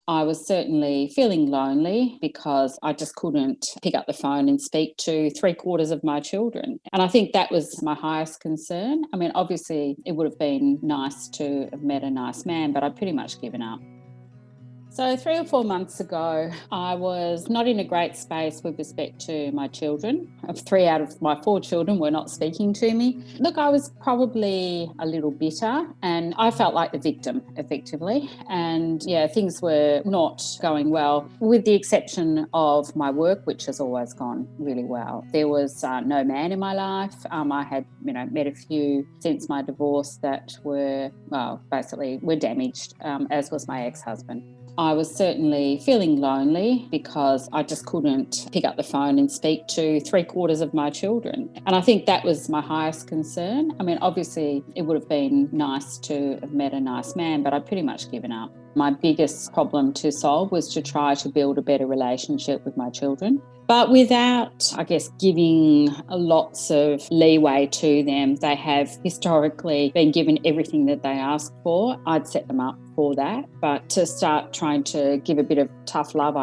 I was certainly feeling lonely because I just couldn't pick up the phone and speak to 3/4 of my children. And I think that was my highest concern. I mean, obviously, it would have been nice to have met a nice man, but I'd pretty much given up. So 3 or 4 months ago, I was not in a great space with respect to my children. 3 out of my 4 children were not speaking to me. Look, I was probably a little bitter and I felt like the victim, effectively. And yeah, things were not going well, with the exception of my work, which has always gone really well. There was no man in my life. I had, met a few since my divorce that were, basically were damaged, as was my ex-husband. I was certainly feeling lonely because I just couldn't pick up the phone and speak to 3/4 of my children. And I think that was my highest concern. I mean, obviously, it would have been nice to have met a nice man, but I'd pretty much given up. My biggest problem to solve was to try to build a better relationship with my children, but without, giving lots of leeway to them. They have historically been given everything that they ask for. I'd set them up for that, but to start trying to give a bit of tough love,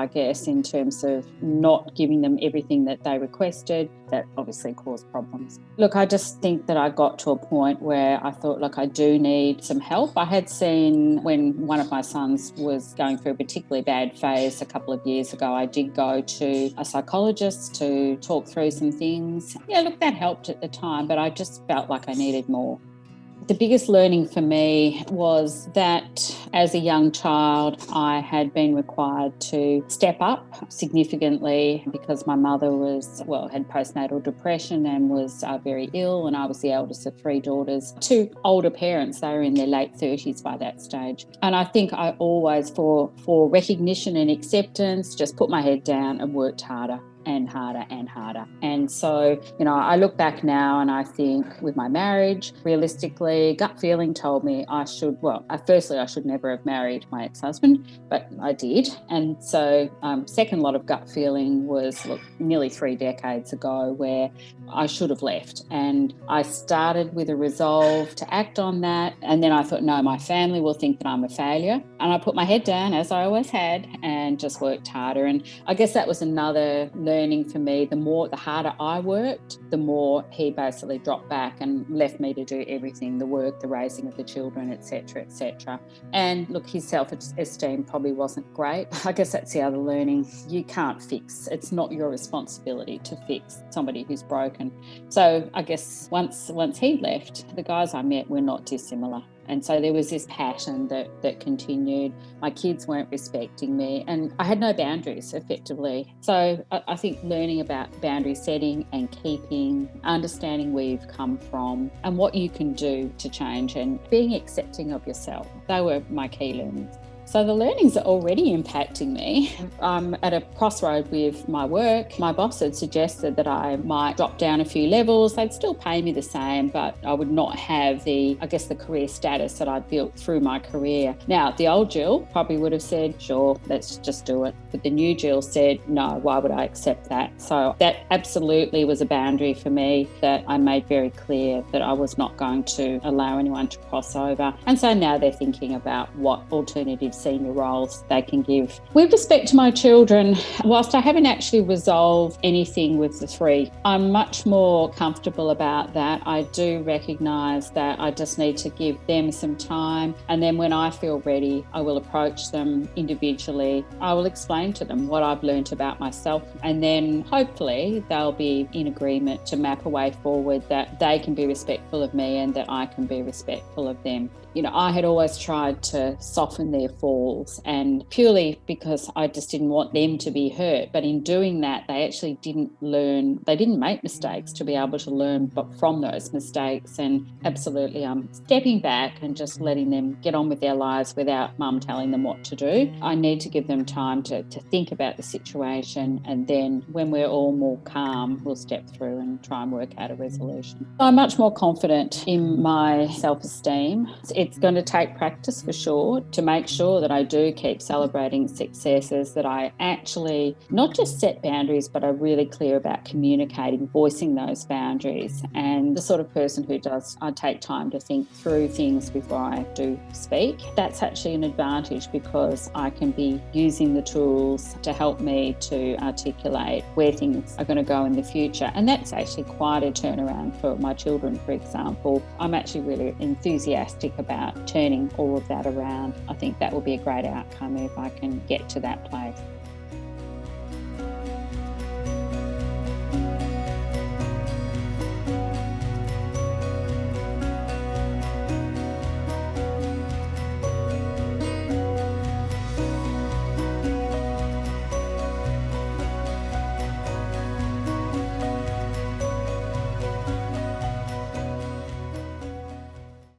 in terms of not giving them everything that they requested, that obviously caused problems. Look, I just think that I got to a point where I thought, look, I do need some help. I had seen when one of my sons was going through a particularly bad phase a couple of years ago, I did go to a psychologist to talk through some things. Yeah, look, that helped at the time, but I just felt like I needed more. The biggest learning for me was that as a young child, I had been required to step up significantly because my mother had postnatal depression and was very ill, and I was the eldest of 3 daughters. 2 older parents, they were in their late 30s by that stage. And I think I always, for recognition and acceptance, just put my head down and worked harder and harder and harder. And so, I look back now and I think with my marriage, realistically, gut feeling told me I should never have married my ex-husband, but I did. And so second lot of gut feeling was, nearly 3 decades ago, where I should have left. And I started with a resolve to act on that. And then I thought, no, my family will think that I'm a failure. And I put my head down, as I always had, and just worked harder. And I guess that was another learning for me. The harder I worked, the more he basically dropped back and left me to do everything, the work, the raising of the children, etc., etc. And look, his self-esteem probably wasn't great. I guess that's the other learning. You can't fix. It's not your responsibility to fix somebody who's broken. So I guess once he left, the guys I met were not dissimilar. And so there was this pattern that continued. My kids weren't respecting me and I had no boundaries, effectively. So I think learning about boundary setting and keeping, understanding where you've come from and what you can do to change, and being accepting of yourself. They were my key learnings. So the learnings are already impacting me. I'm at a crossroad with my work. My boss had suggested that I might drop down a few levels. They'd still pay me the same, but I would not have the career status that I'd built through my career. Now, the old Jill probably would have said, sure, let's just do it. But the new Jill said, no, why would I accept that? So that absolutely was a boundary for me that I made very clear that I was not going to allow anyone to cross over. And so now they're thinking about what alternative senior roles they can give. With respect to my children, whilst I haven't actually resolved anything with the 3, I'm much more comfortable about that. I do recognise that I just need to give them some time, and then when I feel ready, I will approach them individually. I will explain to them what I've learnt about myself, and then hopefully they'll be in agreement to map a way forward that they can be respectful of me and that I can be respectful of them. I had always tried to soften their falls, and purely because I just didn't want them to be hurt. But in doing that, they actually didn't learn, they didn't make mistakes to be able to learn from those mistakes. And absolutely, I'm stepping back and just letting them get on with their lives without mum telling them what to do. I need to give them time to think about the situation, and then when we're all more calm, we'll step through and try and work out a resolution. I'm much more confident in my self-esteem. It's going to take practice for sure to make sure that I do keep celebrating successes, that I actually not just set boundaries, but I'm really clear about communicating, voicing those boundaries. And the sort of person who does, I take time to think through things before I do speak. That's actually an advantage because I can be using the tools to help me to articulate where things are going to go in the future. And that's actually quite a turnaround for my children, for example. I'm actually really enthusiastic about turning all of that around. I think that will be a great outcome if I can get to that place.